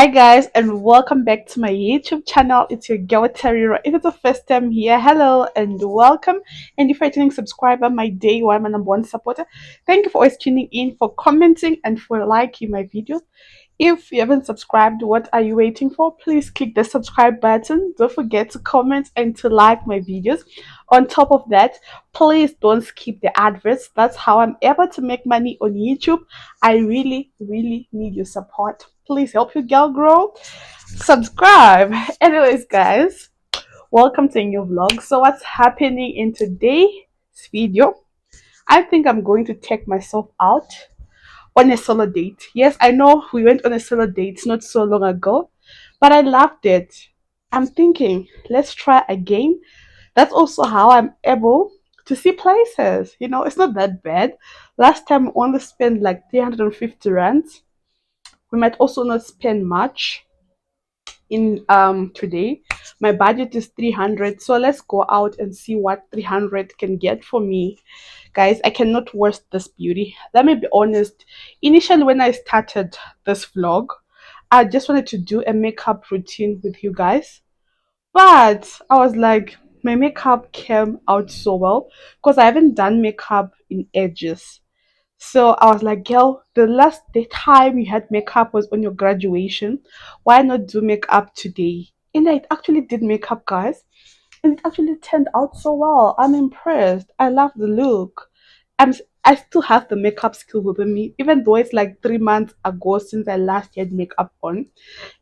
Hi guys, and welcome back to my YouTube channel. It's your girl Tarira. If it's the first time here, hello and welcome. And if you're a returning subscriber, my day one, my number one supporter, thank you for always tuning in, for commenting, and for liking my videos. If you haven't subscribed, what are you waiting for? Please click the subscribe button. Don't forget to comment and to like my videos. On top of that, please don't skip the adverts. That's how I'm able to make money on YouTube. I really, really need your support. Please help your girl grow. Subscribe. Anyways, guys, welcome to a new vlog. So, what's happening in today's video? I think I'm going to take myself out on a solo date. Yes, I know we went on a solo date not so long ago, but I loved it. I'm thinking, let's try again. That's also how I'm able to see places. It's not that bad. Last time we only spent like 350 rands. We might also not spend much in today. My budget is 300, so let's go out and see what 300 can get for me. Guys, I cannot waste this beauty. Let me be honest. Initially, when I started this vlog, I just wanted to do a makeup routine with you guys, but I was like, my makeup came out so well because I haven't done makeup in ages. So I was like, girl, the time you had makeup was on your graduation. Why not do makeup today? And I actually did makeup, guys, and it actually turned out so well. I'm impressed. I love the look. I still have the makeup skill within me, even though it's like 3 months ago since I last had makeup on.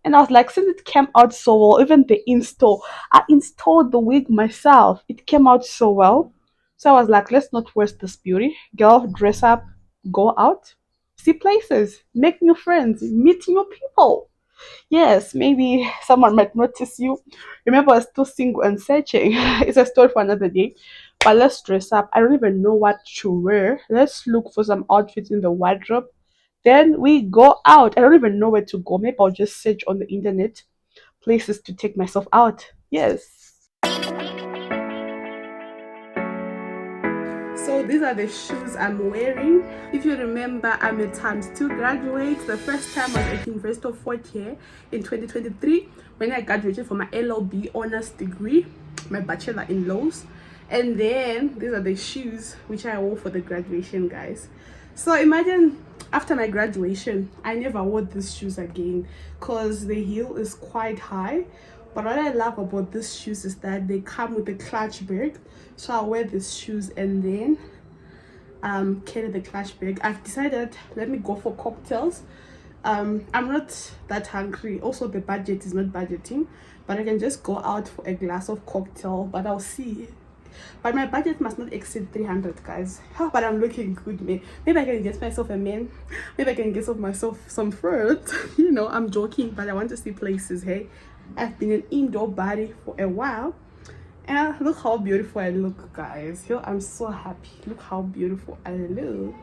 And I was like, since it came out so well, even the install, I installed the wig myself. It came out so well. So I was like, let's not waste this beauty. Girl, dress up, go out, see places, make new friends, meet new people. Yes, maybe someone might notice you. Remember, I'm still single and searching. It's a story for another day. But let's dress up. I don't even know what to wear. Let's look for some outfits in the wardrobe. Then we go out. I don't even know where to go. Maybe I'll just search on the internet places to take myself out. Yes. So these are the shoes I'm wearing. If you remember, I'm a times two graduate. The first time I was at University of Fort Hare in 2023 when I graduated from my LLB honors degree, my bachelor in laws. And then these are the shoes which I wore for the graduation, guys. So imagine after my graduation, I never wore these shoes again because the heel is quite high. But what I love about these shoes is that they come with a clutch bag. So I'll wear these shoes and then carry the clutch bag. I've decided, let me go for cocktails. I'm not that hungry. Also, the budget is not budgeting, but I can just go out for a glass of cocktail. But I'll see. But my budget must not exceed 300, guys. But I'm looking good, man. Maybe I can get myself a man. Maybe I can get myself some fruit. I'm joking, but I want to see places. Hey, I've been an indoor body for a while, and look how beautiful I look, guys. I'm so happy. Look how beautiful I look.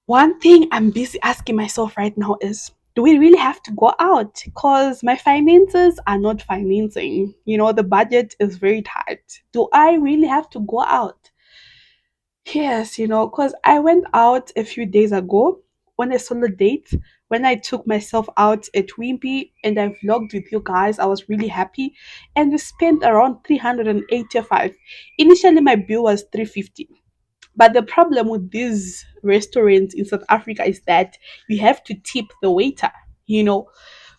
One thing I'm busy asking myself right now is, do we really have to go out? Because my finances are not financing. The budget is very tight. Do I really have to go out? Yes, because I went out a few days ago on a solo date when I took myself out at Wimpy and I vlogged with you guys. I was really happy and we spent around 385. Initially, my bill was 350. But the problem with these restaurants in South Africa is that you have to tip the waiter, you know.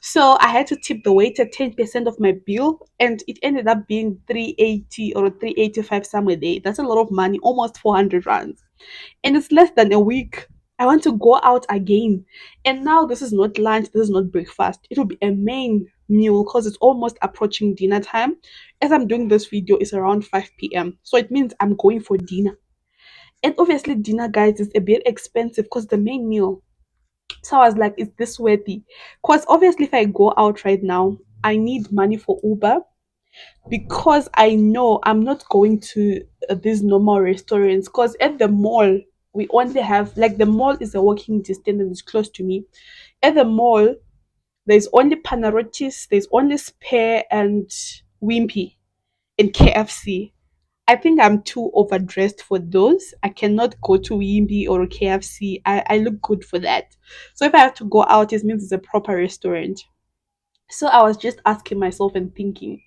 So I had to tip the waiter 10% of my bill, and it ended up being 380 or 385 somewhere there. That's a lot of money, almost 400 rands. And it's less than a week. I want to go out again. And now this is not lunch, this is not breakfast. It will be a main meal because it's almost approaching dinner time. As I'm doing this video, it's around 5 p.m. So it means I'm going for dinner. And obviously, dinner, guys, is a bit expensive because the main meal. So I was like, is this worthy? Because obviously, if I go out right now, I need money for Uber because I know I'm not going to these normal restaurants. Because at the mall, we only have, like, the mall is a walking distance and it's close to me. At the mall, there's only Panarottis, there's only Spare and Wimpy and KFC. I think I'm too overdressed for those. I cannot go to Wimby or KFC. I look good for that. So if I have to go out, it means it's a proper restaurant. So I was just asking myself and thinking,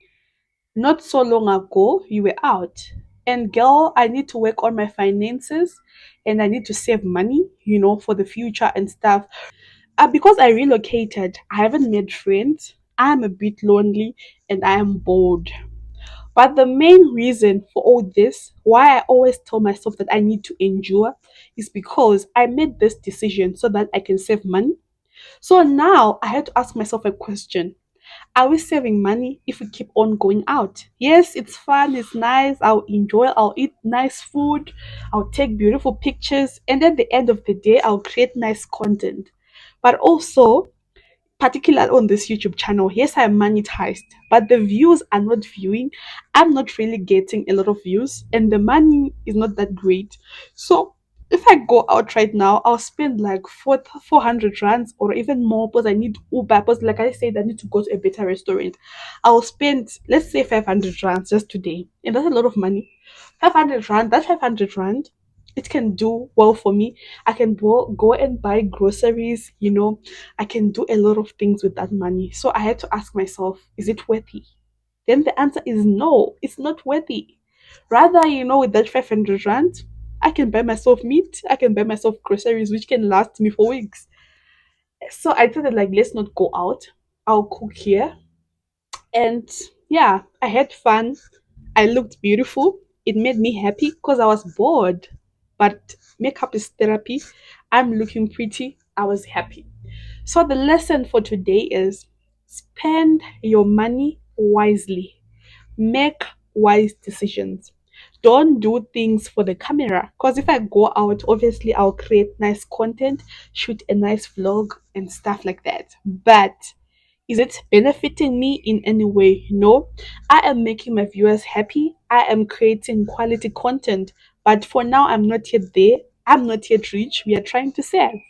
not so long ago, you were out. And girl, I need to work on my finances and I need to save money, for the future and stuff. Because I relocated, I haven't made friends. I am a bit lonely and I am bored. But the main reason for all this, why I always tell myself that I need to endure, is because I made this decision so that I can save money. So now I had to ask myself a question. Are we saving money if we keep on going out? Yes, it's fun, it's nice, I'll enjoy, I'll eat nice food, I'll take beautiful pictures, and at the end of the day, I'll create nice content. But also, particularly on this YouTube channel, yes, I am monetized, but the views are not viewing. I'm not really getting a lot of views, and the money is not that great. So if I go out right now, I'll spend like 400 rands or even more because I need Uber. Because, like I said, I need to go to a better restaurant. I'll spend, let's say, 500 rands just today, and that's a lot of money. 500 rand, that 500 rand, it can do well for me. I can go and buy groceries, I can do a lot of things with that money. So I had to ask myself, is it worthy? Then the answer is no, it's not worthy. Rather, with that 500 rand, I can buy myself meat, I can buy myself groceries, which can last me for weeks. So I thought that, like, let's not go out. I'll cook here. And yeah, I had fun. I looked beautiful. It made me happy because I was bored. But makeup is therapy. I'm looking pretty. I was happy. So the lesson for today is spend your money wisely. Make wise decisions. Don't do things for the camera. Because if I go out, obviously I'll create nice content, shoot a nice vlog, and stuff like that. But is it benefiting me in any way? No. I am making my viewers happy. I am creating quality content. But for now, I'm not yet there. I'm not yet rich. We are trying to save.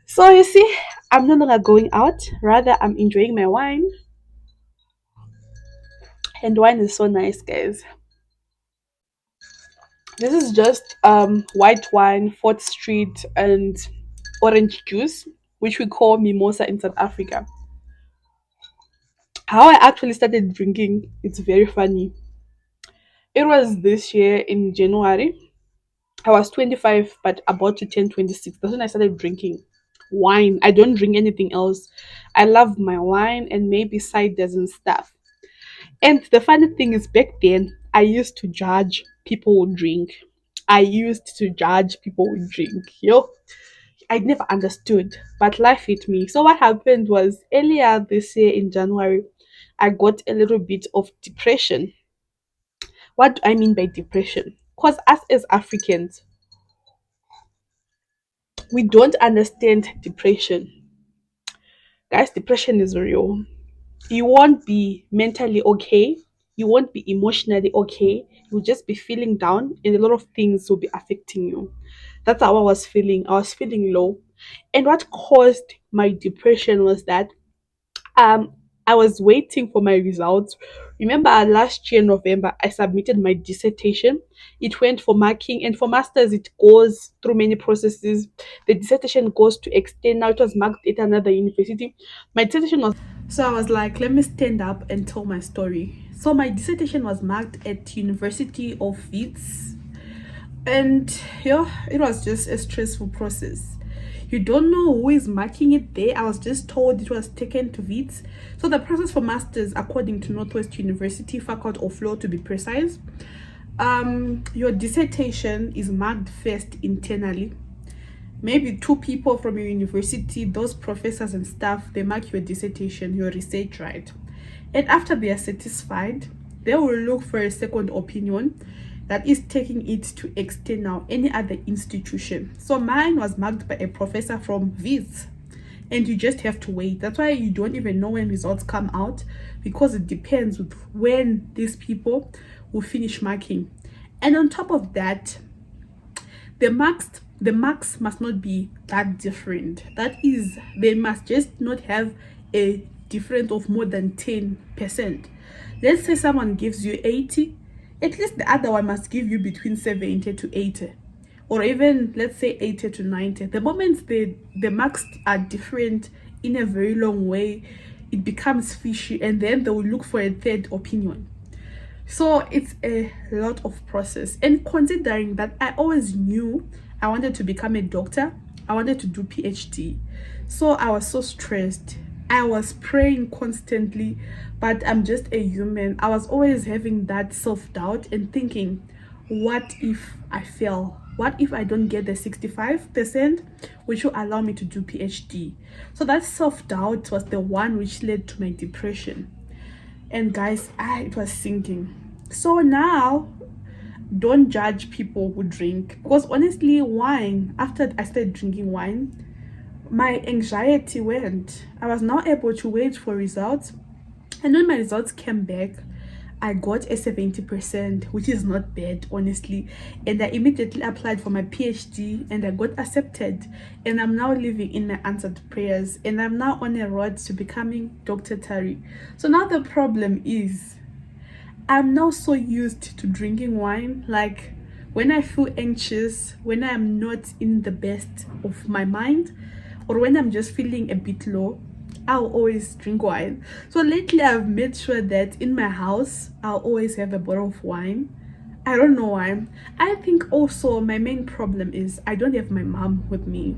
So you see, I'm no longer going out. Rather, I'm enjoying my wine. And wine is so nice, guys. This is just white wine, Fort Street, and orange juice, which we call mimosa in South Africa. How I actually started drinking, it's very funny. It was this year in January. I was 25, but about to turn 26. That's when I started drinking wine. I don't drink anything else. I love my wine and maybe ciders and stuff. And the funny thing is, back then, I used to judge people who drink. I used to judge people who drink. I never understood, but life hit me. So what happened was earlier this year in January, I got a little bit of depression. What do I mean by depression? Because us as Africans, we don't understand depression. Guys, depression is real. You won't be mentally okay. You won't be emotionally okay. You'll just be feeling down, and a lot of things will be affecting you. That's how I was feeling. I was feeling low. And what caused my depression was that um I was waiting for my results. Remember, last year November I submitted my dissertation. It went for marking, and for masters it goes through many processes. The dissertation goes to extend. Now it was marked at another university. My dissertation was, so I was like, let me stand up and tell my story. So my dissertation was marked at University of Wits. And yeah, it was just a stressful process. You don't know who is marking it there. I was just told it was taken to Wits. So the process for masters, according to Northwest University Faculty of Law to be precise, your dissertation is marked first internally. Maybe two people from your university, those professors and staff, they mark your dissertation, your research, right? And after they are satisfied, they will look for a second opinion that is taking it to external, any other institution. So mine was marked by a professor from Wits, and you just have to wait. That's why you don't even know when results come out, because it depends with when these people will finish marking. And on top of that, the marks must not be that different. That is, they must just not have a difference of more than 10%. Let's say someone gives you 80, at least the other one must give you between 70 to 80, or even let's say 80 to 90. The moment the marks are different in a very long way, it becomes fishy, and then they will look for a third opinion. So it's a lot of process. And considering that I always knew I wanted to become a doctor, I wanted to do PhD, so I was so stressed. I was praying constantly, but I'm just a human. I was always having that self-doubt and thinking, what if I fail? What if I don't get the 65%, which will allow me to do PhD? So that self-doubt was the one which led to my depression. And guys, it was sinking. So now, don't judge people who drink, because honestly, wine, after I started drinking wine, my anxiety went. I was now able to wait for results, and when my results came back, I got a 70%, which is not bad, honestly. And I immediately applied for my PhD, and I got accepted. And I'm now living in my answered prayers, and I'm now on a road to becoming Dr. Tari. So now the problem is, I'm now so used to drinking wine. Like, when I feel anxious, when I'm not in the best of my mind, or when I'm just feeling a bit low, I'll always drink wine. So lately I've made sure that in my house I'll always have a bottle of wine. I don't know why. I think also my main problem is I don't have my mom with me.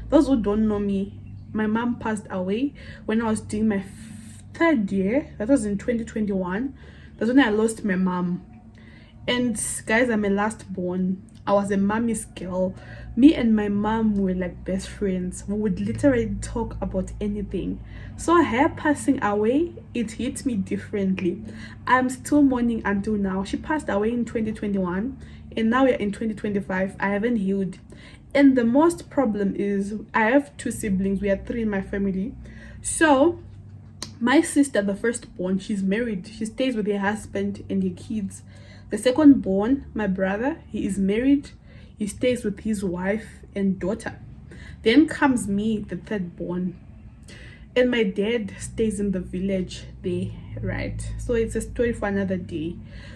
Those who don't know me, my mom passed away when I was doing my third year. That was in 2021. That's when I lost my mom. And guys, I'm a last born. I was a mommy's girl. Me and my mom were like best friends. We would literally talk about anything. So her passing away, it hit me differently. I'm still mourning until now. She passed away in 2021, and now we're in 2025. I haven't healed. And the most problem is I have two siblings. We are three in my family. So my sister, the firstborn, she's married. She stays with her husband and her kids. The second born, my brother, he is married. He stays with his wife and daughter. Then comes me, the third born. And my dad stays in the village there, right? So it's a story for another day.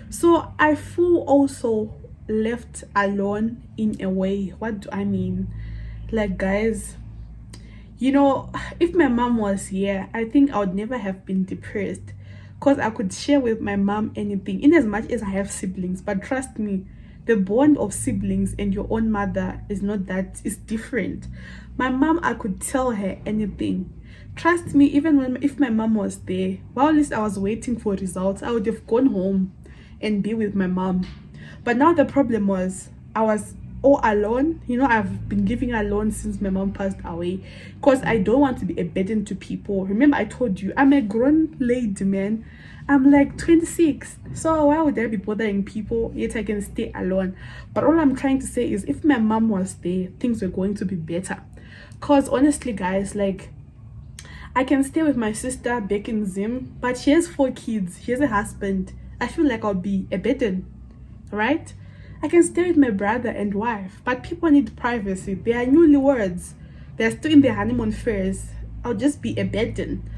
So I feel also left alone in a way. What do I mean? Like, guys, you know, if my mom was here, I think I would never have been depressed, because I could share with my mom anything, in as much as I have siblings. But trust me, the bond of siblings and your own mother is not that, it's different. My mom, I could tell her anything. Trust me, even if my mom was there, while at least I was waiting for results, I would have gone home and be with my mom. But now the problem was, I was all alone. You know, I've been living alone since my mom passed away, because I don't want to be a burden to people. Remember, I told you I'm a grown lady, man. I'm like 26, so why would I be bothering people, yet I can stay alone? But all I'm trying to say is, if my mom was there, things were going to be better. Because honestly, guys, like, I can stay with my sister back in Zim, but she has 4 kids, she has a husband. I feel like I'll be a burden, right? I can stay with my brother and wife, but people need privacy. They are newlyweds. They're still in their honeymoon phase. I'll just be a burden.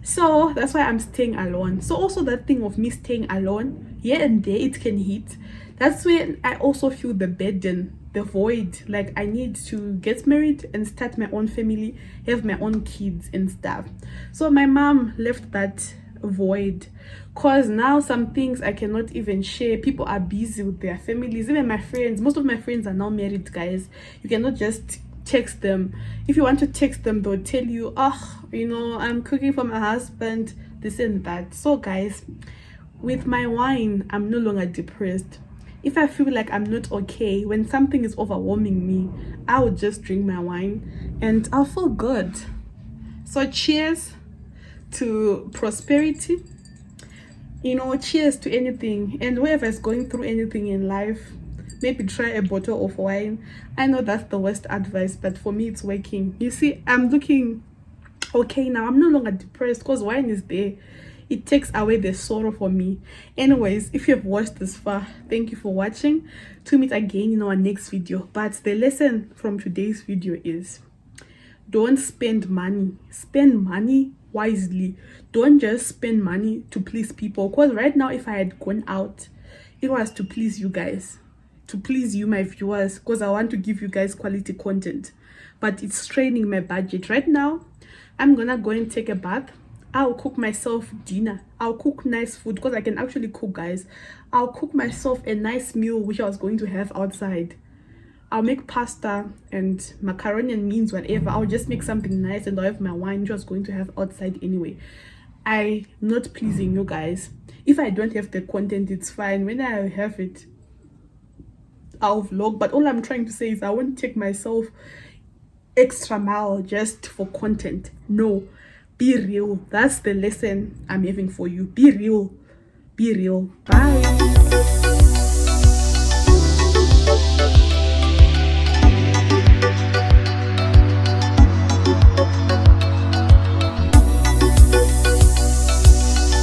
So that's why I'm staying alone. So also that thing of me staying alone, here and there, it can hit. That's when I also feel the burden, the void. Like, I need to get married and start my own family, have my own kids and stuff. So my mom left that void, because now some things I cannot even share. People are busy with their families. Even my friends, most of my friends are now married, guys. You cannot just text them. If you want to text them, they'll tell you, oh, you know, I'm cooking for my husband, this and that. So guys, with my wine, I'm no longer depressed. If I feel like I'm not okay, when something is overwhelming me, I would just drink my wine and I'll feel good. So cheers to prosperity, you know, cheers to anything. And whoever is going through anything in life, maybe try a bottle of wine. I know that's the worst advice, but for me it's working. You see, I'm looking okay now. I'm no longer depressed because wine is there. It takes away the sorrow for me. Anyways, if you have watched this far, thank you for watching. To meet again in our next video. But the lesson from today's video is, don't spend money. Spend money wisely. Don't just spend money to please people, because right now if I had gone out, it was to please you guys, to please you, my viewers, because I want to give you guys quality content, but it's straining my budget right now. I'm gonna go and take a bath. I'll cook myself dinner. I'll cook nice food because I can actually cook, guys. I'll cook myself a nice meal which I was going to have outside. I'll make pasta and macaroni and beans, whatever. I'll just make something nice and I'll have my wine which I was going to have outside anyway. I'm not pleasing you guys. If I don't have the content, it's fine. When I have it, I'll vlog. But all I'm trying to say is I won't take myself extra mile just for content. No, be real. That's the lesson I'm having for you. Be real. Be real. Bye.